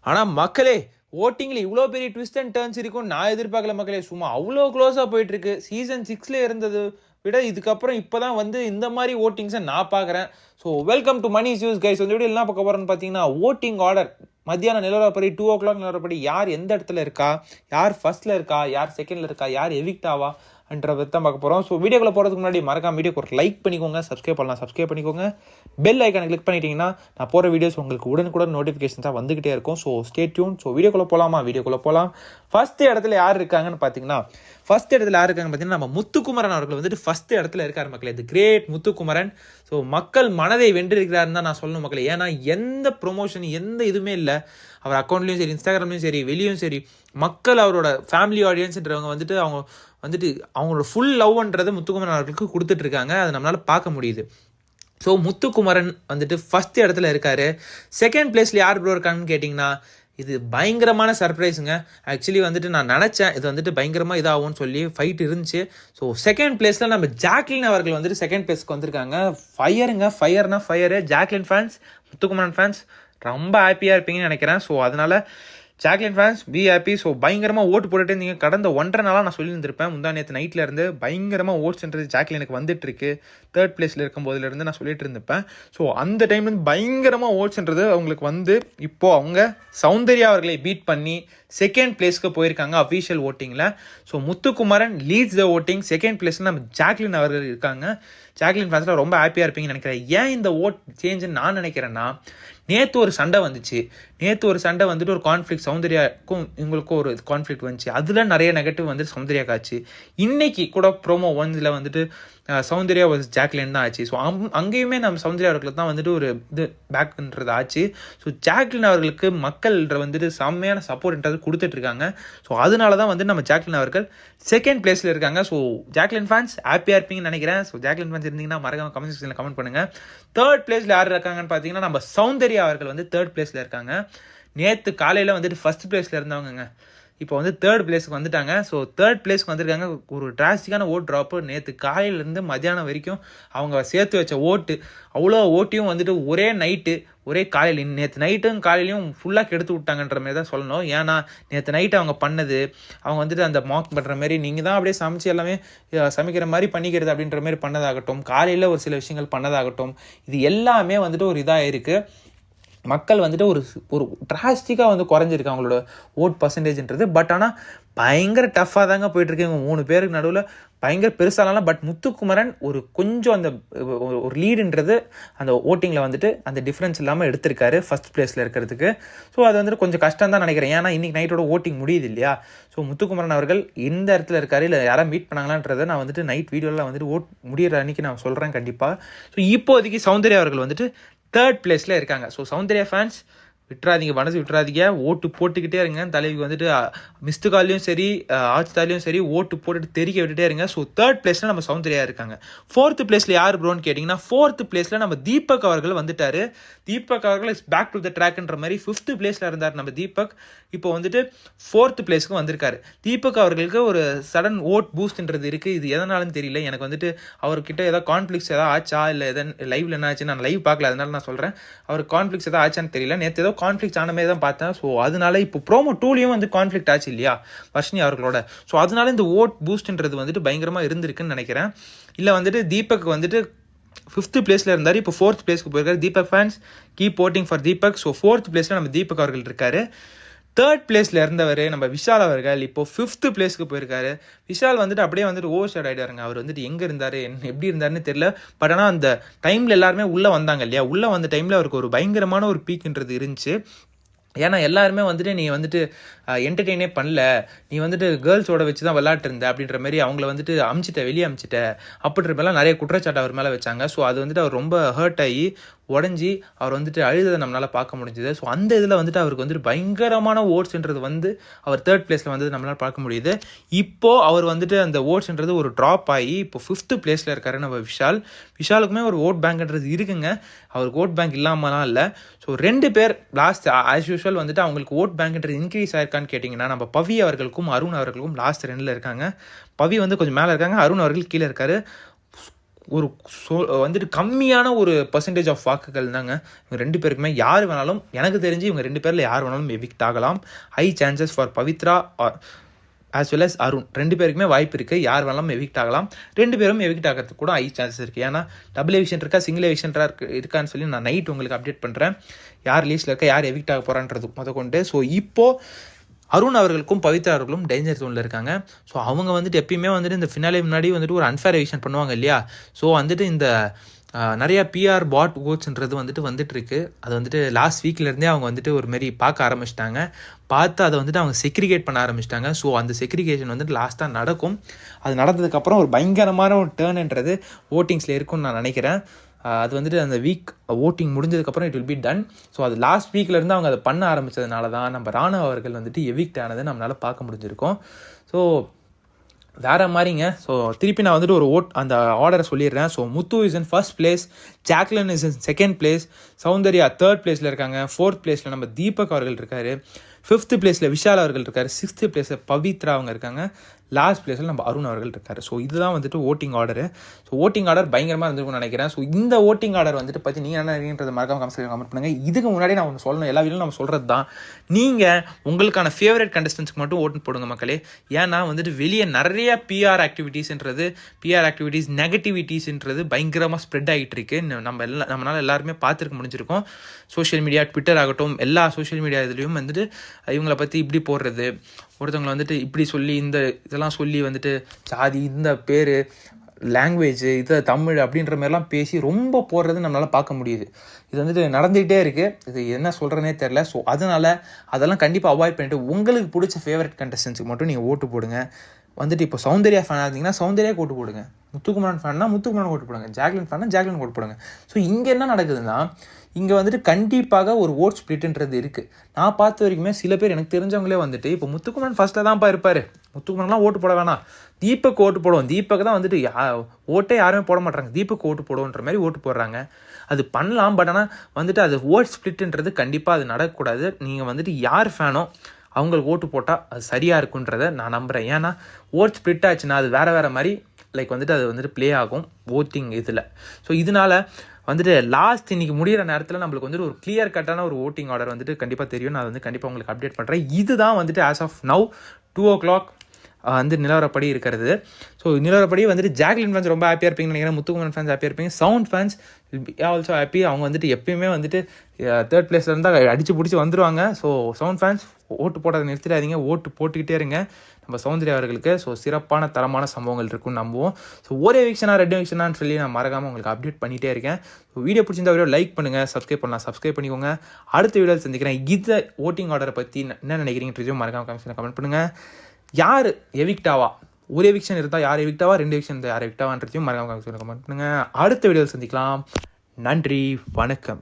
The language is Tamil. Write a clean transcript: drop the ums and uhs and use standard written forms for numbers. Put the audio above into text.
ஆனால் மக்களே ஓட்டிங்கில் இவ்வளோ பெரிய ட்விஸ்ட் அண்ட் டர்ன்ஸ் இருக்கும் நான் எதிர்பார்க்கல மக்களே. சும்மா அவ்வளோ க்ளோஸாக போயிட்டுருக்கு. சீசன் 6 இருந்தது விட இதுக்கப்புறம் இப்போ தான் வந்து இந்த மாதிரி ஓட்டிங்ஸை நான் பார்க்குறேன். So welcome to money news guys. வந்து வீடியோ என்ன பார்க்க போகிறோன்னு பார்த்தீங்கன்னா, ஓட்டிங் ஆர்டர் மத்தியானம் நிலவரப்படி 2 o'clock நிலவரப்படி யார் எந்த இடத்துல இருக்கா, யார் ஃபர்ஸ்ட்டில் இருக்கா, யார் செகண்டில் இருக்கா, யார் எவிக்ட் ஆவா என்ற தான் பார்க்க போகிறோம். ஸோ வீடியோக்குள்ள போகிறதுக்கு முன்னாடி மறக்காம வீடியோக்கு ஒரு லைக் பண்ணிக்கோங்க, சப்ஸ்கிரைப் பண்ணலாம் சப்ஸ்கிரைப் பண்ணிக்கோங்க, பெல் ஐக்கானை கிளிக் பண்ணிட்டீங்கன்னா நான் போகிற வீடியோஸ் உங்களுக்கு உடனுக்குடன் நோட்டிஃபிகேஷன்ஸாக வந்துகிட்டே இருக்கும். So stay tune. ஸோ வீடியோக்குள்ளே போகலாம். ஃபர்ஸ்ட் இடத்துல யார் இருக்காங்கன்னு பார்த்தீங்கன்னா, நம்ம முத்துக்குமரன் அவர்கள் வந்துட்டு ஃபர்ஸ்ட் இடத்துல இருக்கார் மக்களே. தி கிரேட் முத்துக்குமரன். ஸோ மக்கள் மனதை வென்றிருக்கிறாருன்னு தான் நான் சொல்லணும் மக்களே. ஏன்னா எந்த ப்ரொமோஷன் எந்த இதுவுமே இல்லை அவர் அக்கௌண்ட்லேயும் சரி, இன்ஸ்டாகிராம்லேயும் சரி, வெளியும் சரி, மக்கள் அவரோட ஃபேமிலி ஆடியன்ஸ்ன்றவங்க வந்துட்டு அவங்களோட ஃபுல் லவ்ன்றது முத்துக்குமரன் அவர்களுக்கு கொடுத்துட்ருக்காங்க. அதை நம்மளால் பார்க்க முடியுது. ஸோ முத்துக்குமரன் வந்துட்டு ஃபஸ்ட் இடத்துல இருக்கார். செகண்ட் பிளேஸில் யார் ப்ரோ இருக்காங்கன்னு கேட்டிங்கன்னா, இது பயங்கரமான சர்ப்ரைஸுங்க. ஆக்சுவலி வந்துட்டு நான் நினச்சேன் இது வந்துட்டு பயங்கரமாக இதாகும்னு சொல்லி ஃபைட் இருந்துச்சு. ஸோ செகண்ட் பிளேஸில் நம்ம ஜாக்லின் அவர்கள் வந்துட்டு செகண்ட் பிளேஸ்க்கு வந்திருக்காங்க. ஃபயர்னா fire. Jacquline fans, Muthukumaran fans ரொம்ப ஹாப்பியாக இருப்பீங்கன்னு நினைக்கிறேன். ஸோ அதனால் Jacquline fans be happy. So பயங்கரமாக ஓட்டு போட்டுட்டு இருந்தீங்க. கடந்த 1.5 நாளாக நான் சொல்லியிருந்திருப்பேன். நேற்று நைட்டில் இருந்து பயங்கரமாக ஓட்ஸ்ன்றது ஜாக்லினுக்கு வந்துட்டு இருக்கு. தேர்ட் பிளேஸில் இருக்கும்போதுலேருந்து நான் சொல்லிட்டு இருந்திருப்பேன். ஸோ அந்த டைம்லேருந்து பயங்கரமாக ஓட்ஸ்ன்றது அவங்களுக்கு வந்து இப்போது அவங்க சௌந்தர்யா அவர்களை பீட் பண்ணி செகண்ட் பிளேஸ்க்கு போயிருக்காங்க அஃபீஷியல் ஓட்டிங்கில். So Muthukumaran leads the voting. Second பிளேஸில் நம்ம ஜாக்லின் அவர்கள் இருக்காங்க. ஜாக்லின் ஃபேன்ஸில் ரொம்ப ஹாப்பியாக இருப்பீங்கன்னு நினைக்கிறேன். ஏன் இந்த ஓட் சேஞ்சுன்னு நான் நினைக்கிறேன்னா, நேற்று ஒரு சண்டை வந்துட்டு ஒரு கான்ஃப்ளிக் சௌந்தர்யாவுக்கும் இவங்களுக்கும் ஒரு கான்ஃப்ளிக் வந்துச்சு. அதில் நிறைய நெகட்டிவ் வந்துட்டு சௌந்தர்யா காட்சி. இன்னைக்கு கூட ப்ரோமோ 1 வந்துட்டு சௌந்தர்யா வர்சஸ் ஜாக்லின் தான் ஆச்சு. ஸோ அங்கேயுமே நம்ம சௌந்தர்யா அவர்களுக்கு தான் வந்துட்டு ஒரு இது பேக்ன்றது ஆச்சு. ஸோ ஜாக்லின் அவர்களுக்கு மக்கள் வந்துட்டு செம்மையான சப்போர்ட்ன்றது கொடுத்துட்ருக்காங்க. ஸோ அதனால தான் வந்து நம்ம ஜாக்லின் அவர்கள் செகண்ட் பிளேஸில் இருக்காங்க. ஸோ ஜாக்லின் ஃபேன்ஸ் ஹாப்பியாக இருப்பீங்கன்னு நினைக்கிறேன். ஸோ ஜாக்லின் ஃபேன்ஸ் இருந்தீங்கன்னா மறக்காம கமெண்ட் செக்ஷனில் கமெண்ட் பண்ணுங்கள். தேர்ட் பிளேஸில் யார் இருக்காங்கன்னு பார்த்தீங்கன்னா, நம்ம சௌந்தர்யா அவர்கள் வந்து தேர்ட் பிளேஸில் இருக்காங்க. நேற்று காலையில் வந்துட்டு ஃபர்ஸ்ட் பிளேஸில் இருந்தவங்க இப்போ வந்து தேர்ட் பிளேஸ்க்கு வந்துட்டாங்க. ஸோ தேர்ட் பிளேஸ்க்கு வந்திருக்காங்க. ஒரு டிராஸ்டிக்கான ஓட் ட்ராப்பு. நேற்று காலையிலேருந்து மத்தியானம் வரைக்கும் அவங்க சேர்த்து வச்ச அவ்வளோ ஓட்டியும் வந்துட்டு ஒரே நைட்டு ஒரே காலையில் நேற்று நைட்டும் காலையிலையும் ஃபுல்லாக கெடுத்து விட்டாங்கன்ற மாதிரி தான் சொல்லணும். ஏன்னா நேற்று நைட்டு அவங்க வந்துட்டு அந்த மார்க் பண்ணுற மாதிரி நீங்கள் தான் அப்படியே சமைச்சு எல்லாமே சமைக்கிற மாதிரி பண்ணிக்கிறது அப்படின்ற மாதிரி பண்ணதாகட்டும், காலையில் ஒரு சில விஷயங்கள் பண்ணதாகட்டும், இது எல்லாமே வந்துட்டு ஒரு இதாக இருக்குது. மக்கள் வந்துட்டு ஒரு டிராஸ்டிக்காக வந்து குறைஞ்சிருக்கு அவங்களோட ஓட் பர்சன்டேஜ்ன்றது. பட் ஆனால் பயங்கர டஃப்பாக தாங்க போயிட்டுருக்கு. இவங்க 3 பேருக்கு நடுவில் பயங்கர பெருசாலாம். பட் முத்துக்குமரன் கொஞ்சம் அந்த ஒரு லீடுன்றது அந்த ஓட்டிங்கில் வந்துட்டு அந்த டிஃப்ரென்ஸ் இல்லாமல் எடுத்திருக்காரு ஃபர்ஸ்ட் பிளேஸில் இருக்கிறதுக்கு. ஸோ அது வந்துட்டு கொஞ்சம் கஷ்டம் தான் நினைக்கிறேன். ஏன்னா இன்றைக்கி நைட்டோட ஓட்டிங் முடியுது இல்லையா. ஸோ முத்துக்குமரன் அவர்கள் எந்த இடத்துல இருக்காரு, இல்லை யாராவது மீட் பண்ணாங்களான்றதை நான் வந்துட்டு நைட் வீடியோவில் வந்துட்டு முடிகிற அன்றைக்கி நான் சொல்கிறேன் கண்டிப்பாக. ஸோ இப்போதைக்கு சௌந்தர்யா அவர்கள் வந்துட்டு தேர்ட் பிளேஸில் இருக்காங்க. ஸோ சௌந்தர்யா ஃபேன்ஸ் மனசு விட்டுறாதீங்க, ஓட்டு போட்டுக்கிட்டே இருங்க. தலைவிக்கு வந்துட்டு மிஸ்டு கால்லையும் சரி, ஆட்சித்தாலையும் சரி ஓட்டு போட்டுட்டு தெரிக்க விட்டுட்டே இருங்க. ஸோ தேர்ட் பிளேஸில் நம்ம சௌந்தர்யா இருக்காங்க. ஃபோர்த்து பிளேஸில் யார் ப்ரோன்னு கேட்டிங்கன்னா, ஃபோர்த்து பிளேஸில் நம்ம தீபக் அவர்கள் வந்துட்டார். தீபக் அவர்கள் இஸ் பேக் டு த ட்ராக்ன்ற மாதிரி 5th பிளேஸில் இருந்தார் நம்ம தீபக். இப்போ வந்துட்டு 4th பிளேஸ்க்கு வந்திருக்காரு. தீபக் அவர்களுக்கு ஒரு சடன் ஓட் பூஸ்ட்ன்றது இருக்குது. இது எதனாலும் தெரியல. எனக்கு வந்துட்டு அவர்கிட்ட ஏதாவது கான்ஃப்ளிக்ஸ் ஏதாவது ஆச்சா, இல்லை லைவ்ல என்ன ஆச்சு, நான் லைவ் பார்க்கல, அதனால நான் சொல்கிறேன். அவர் கான்ஃப்ளிக்ஸ் ஏதாவது ஆச்சான்னு தெரியல. நேற்று ஏதோ கான்ஃப்ளிக்ட் ஆன மாதிரி தான் பார்த்தேன். ஸோ அதனால இப்போ ப்ரோமோ 2லையும் வந்து கான்ஃப்ளிக்ட் ஆச்சு இல்லையா வர்ஷினி அவர்களோட. ஸோ அதனால இந்த ஓட் பூஸ்ட்ன்றது வந்துட்டு பயங்கரமாக இருந்திருக்குன்னு நினைக்கிறேன். இல்லை வந்துட்டு தீபக் வந்துட்டு 5th பிளேஸில் இருந்தார், இப்போ 4th பிளேஸ்க்கு போயிருக்காரு. Deepak fans keep voting for Deepak. So 4th பிளேஸில் நம்ம தீபக் அவர்கள் இருக்காரு. தேர்ட் பிளேஸில் இருந்தவர் நம்ம விஷால் அவர்கள் இப்போ 5th பிளேஸ்க்கு போயிருக்காரு. விஷால் வந்துட்டு அப்படியே வந்துட்டு ஓவர் ஷேட் ஆகிட்டாருங்க. அவர் வந்துட்டு எங்கே இருந்தார், எப்படி இருந்தாருன்னு தெரியல. பட் ஆனால் அந்த டைமில் எல்லாருமே உள்ளே வந்தாங்க இல்லையா, உள்ளே வந்த டைமில் அவருக்கு ஒரு பயங்கரமான ஒரு பீக்ன்றது இருந்துச்சு. ஏன்னா எல்லாருமே வந்துட்டு நீ வந்துட்டு என்டர்டெயினே பண்ணல, நீ வந்துட்டு கேர்ள்ஸோட வச்சு தான் விளையாட்டு இருந்த அப்படின்ற மாதிரி அவங்கள வந்துட்டு வெளியே அமிச்சிட்ட அப்படின்ற மாதிரிலாம் நிறைய குற்றச்சாட்டு அவர் மேலே வச்சாங்க. ஸோ அது வந்துட்டு அவர் ரொம்ப ஹர்ட் ஆகி உடஞ்சி அவர் வந்துட்டு அழுததை நம்மளால் பார்க்க முடிஞ்சுது. ஸோ அந்த இதில் வந்துட்டு அவருக்கு வந்துட்டு பயங்கரமான ஓட்ஸ்ன்றது வந்து அவர் தேர்ட் பிளேஸில் வந்து நம்மளால் பார்க்க முடியுது. இப்போது அவர் வந்துட்டு அந்த ஓட்ஸ்ன்றது ஒரு ட்ராப் ஆகி இப்போ 5th பிளேஸில் இருக்காரு நம்ம விஷாலுக்குமே ஒரு ஓட் பேங்க்ன்றது இருக்குங்க. அவருக்கு ஓட் பேங்க் இல்லாமலாம் இல்லை. ஸோ 2 பேர் லாஸ்ட் ஆஸ் யூஷுவல் வந்துட்டு அவங்களுக்கு ஓட் பேங்க்ன்றது இன்க்ரீஸ் ஆயிருக்கான்னு கேட்டிங்கன்னா, நம்ம பவி அவர்களுக்கும் அருண் அவர்களுக்கும் லாஸ்ட் 2ல் இருக்காங்க. பவி வந்து கொஞ்சம் மேலே இருக்காங்க, அருண் அவர்கள் கீழே இருக்காரு. ஒரு வந்துட்டு கம்மியான ஒரு பர்சன்டேஜ் ஆஃப் வாக்குகள் தாங்க. இவங்க 2 பேருக்குமே யார் வேணாலும், எனக்கு தெரிஞ்சு இவங்க 2 பேரில் யார் வேணாலும் எவிக்ட் ஆகலாம். High chances for Pavithra as well as Arun 2 பேருக்குமே வாய்ப்பு இருக்குது. யார் வேணாலும் எவிக்ட் ஆகலாம். 2 பேரும் எவிக்ட் ஆகிறதுக்கு கூட ஹை சான்சஸ் இருக்குது. ஏன்னா டபுள் எவிக்ஷன் இருக்கா சிங்கிள் எவிக்ஷன் இருக்கான்னு சொல்லி நான் நைட் உங்களுக்கு அப்டேட் பண்ணுறேன். யார் லீஸ்ட்டில் இருக்கா, யார் எவிக்ட் ஆக போகிறான்றது முதற்கொண்டு. ஸோ இப்போது அருண் அவர்களுக்கும் பவித்ரா அவர்களும் டேஞ்சர் ஜோனில் இருக்காங்க. ஸோ அவங்க வந்துட்டு எப்பயுமே வந்துட்டு இந்த ஃபினாலே முன்னாடி வந்துட்டு ஒரு அன்ஃபேர் எவிக்ஷன் பண்ணுவாங்க இல்லையா. ஸோ வந்துட்டு இந்த நிறையா பிஆர் பாட் ஓட்ஸ்ன்றது வந்துட்டு இருக்கு. அது வந்துட்டு லாஸ்ட் வீக்லேருந்தே அவங்க வந்துட்டு ஒரு மாரி பார்க்க ஆரம்பிச்சிட்டாங்க. பார்த்து அதை வந்துட்டு அவங்க செக்ரிகேட் பண்ண ஆரம்பிச்சிட்டாங்க. ஸோ அந்த செக்ரிகேஷன் வந்துட்டு லாஸ்ட்டாக நடக்கும். அது நடந்ததுக்கப்புறம் ஒரு பயங்கரமான ஒரு டேர்ன்ன்றது ஓட்டிங்ஸில் இருக்கும்னு நான் நினைக்கிறேன். அது வந்துட்டு அந்த வீக் ஓட்டிங் முடிஞ்சதுக்கப்புறம் it will be done. So அது லாஸ்ட் வீக்லேருந்து அவங்க அதை பண்ண ஆரம்பித்ததுனால தான் நம்ம ராணா அவர்கள் வந்துட்டு எவிக்ட் ஆனதை நம்மளால் பார்க்க முடிஞ்சிருக்கோம். ஸோ வேறு மாதிரிங்க. ஸோ திருப்பி நான் வந்துட்டு ஒரு அந்த ஆர்டரை சொல்லிடுறேன். So Muthu is in first place, Jacqueline is in second place, Soundarya third பிளேஸில் இருக்காங்க, ஃபோர்த் பிளேஸில் நம்ம தீபக் அவர்கள் இருக்கார், ஃபிஃப்த் பிளேஸில் விஷால் அவர்கள் இருக்கார், சிக்ஸ்த் பிளேஸில் பவித்ரா அவங்க இருக்காங்க, லாஸ்ட் பிளேஸில் நம்ம அருண் அவர்கள் இருக்கார். ஸோ இதுதான் வந்துட்டு voting order. So voting order பயங்கரமாக இருந்திருக்கும்னு நினைக்கிறேன். ஸோ இந்த ஓட்டிங் ஆர்டர் வந்துட்டு பற்றி நீங்கள் என்ன நினைக்கிறத மறக்காம கமெண்ட் பண்ணுங்கள். இதுக்கு முன்னாடி நான் ஒன்று சொல்லணும், எல்லா வீடியோவும் நம்ம சொல்கிறது தான், நீங்கள் உங்களுக்கான ஃபேவரட் கண்டஸ்டன்ஸ்க்கு மட்டும் ஓட்டு போடுங்க மக்களே. ஏன்னா வந்துட்டு வெளியே நிறைய பிஆர் ஆக்டிவிட்டீஸ் நெகட்டிவிட்டிஸ்ன்றது பயங்கரமாக ஸ்ப்ரெட் ஆகிட்டு இருக்கு. நம்மளால் எல்லாருமே பார்த்துருக்க முடிஞ்சிருக்கோம். சோஷியல் மீடியா, ட்விட்டர் ஆகட்டும், எல்லா சோஷியல் மீடியா இதுலேயும் வந்துட்டு இவங்களை பற்றி இப்படி போடுறது, ஒருத்தவங்களை வந்துட்டு இப்படி சொல்லி இதெல்லாம் சொல்லி வந்துட்டு ஜாதி, இந்த பேர், லாங்குவேஜ், இதை தமிழ் அப்படின்ற மாதிரிலாம் பேசி ரொம்ப போடுறது நம்மளால் பார்க்க முடியுது. இது வந்துட்டு நடந்துகிட்டே இருக்குது. இது என்ன சொல்கிறேனே தெரில. ஸோ அதெல்லாம் கண்டிப்பாக அவாய்ட் பண்ணிவிட்டு உங்களுக்கு பிடிச்ச ஃபேவரட் கண்டஸ்டன்ஸுக்கு மட்டும் நீங்கள் ஓட்டு போடுங்க. வந்துட்டு இப்போ சௌந்தர்யா ஃபேனாக இருந்தீங்கன்னா சௌந்தர்யா ஓட்டு போடுங்க, முத்துக்குமரன் ஃபேன்னா முத்துக்குமரன் ஓட்டு போடுங்க, ஜாக்லின் ஃபேன்னா ஜாக்லின் ஓட்டு போடுங்க. ஸோ இங்கே என்ன நடக்குதுன்னா, இங்கே வந்துட்டு கண்டிப்பாக ஒரு ஓட் ஸ்பிளிட்ன்றது இருக்குது. நான் பார்த்த வரைக்குமே சில பேர் எனக்கு தெரிஞ்சவங்களே வந்துட்டு இப்போ முத்துக்குமரன் ஃபர்ஸ்ட்டில் தான்ப்பா இருப்பார், முத்துக்குமரன்லாம் ஓட்டு போட வேணாம், தீபக் ஓட்டு போடுவோம், தீபக் தான் வந்துட்டு ஓட்டே யாருமே போட மாட்டாங்க, தீபக் ஓட்டு போடுவோன்ற மாதிரி ஓட்டு போடுறாங்க. அது பண்ணலாம். பட் ஆனால் வந்துட்டு அது ஓட் ஸ்பிளிட்ன்றது கண்டிப்பாக அது நடக்கக்கூடாது. நீங்கள் வந்துட்டு யார் ஃபேனோ அவங்களுக்கு ஓட்டு போட்டால் அது சரியாக இருக்குன்றதை நான் நம்புகிறேன். ஏன்னா ஓட் ஸ்ப்ளிட் ஆச்சுன்னா அது வேறு மாதிரி வந்துட்டு அது வந்துட்டு ப்ளே ஆகும் ஓட்டிங் இதில். ஸோ இதனால் வந்துட்டு லாஸ்ட் இன்றைக்கி முடிகிற நேரத்தில் நம்மளுக்கு வந்துட்டு ஒரு கிளியர் கட்டான ஒரு ஓட்டிங் ஆர்டர் வந்துட்டு கண்டிப்பாக தெரியும். நான் வந்து கண்டிப்பாக உங்களுக்கு அப்டேட் பண்ணுறேன். இதுதான் வந்துட்டு ஆஸ் ஆஃப் நவ் 2 o'clock வந்து நிலவரப்படி இருக்கிறது. ஸோ நிலவரப்படி வந்துட்டு ஜாக்லின் ஃபேன்ஸ் ரொம்ப ஹாப்பியாக இருப்பீங்கன்னு நினைக்கிறேன், முத்துக்குமரன் ஃபேன்ஸ் ஹாப்பியாக இருப்பீங்க, சவுண்ட் ஃபேன்ஸ் ஆல்சோ ஹாப்பி. அவங்க வந்துட்டு எப்பயுமே வந்துட்டு தேர்ட் பிளேஸில் இருந்தால் அடித்து பிடிச்சி வந்துடுவாங்க. ஸோ சவுண்ட் ஃபேன்ஸ் ஓட்டு போட்டதை நிறுத்திடாதீங்க, ஓட்டு போட்டுக்கிட்டே இருங்க நம்ம சௌந்தர்யா அவர்களுக்கு. ஸோ சிறப்பான தரமான சம்பவங்கள் இருக்குன்னு நம்புவோம். ஸோ ஒரு எவிக்ஷனா 2 எவிக்ஷனான்னு சொல்லி நான் மறக்காமல் உங்களுக்கு அப்டேட் பண்ணிகிட்டே இருக்கேன். ஸோ வீடியோ பிடிச்சிருந்தா வீடியோ லைக் பண்ணுங்கள், சப்ஸ்கிரைப் பண்ணிக்கோங்க. அடுத்த வீடியோவில் சந்திக்கிறேன். இதை ஓட்டிங் ஆர்டரை பற்றி என்ன நினைக்கிறீங்கன்றதையும் மறக்காமல் கமெண்ட் பண்ணுங்கள். யார் எவிக்டாவா, ஒரு எவிக்ஷன் இருந்தால் யார் எவிக்டாவா, 2 எவிக்ஷன் இருந்தால் யார் எவிக்டாவான்றதையும் மறக்காமல் கமெண்ட் பண்ணுங்கள். அடுத்த வீடியோவில் சந்திக்கலாம். நன்றி, வணக்கம்.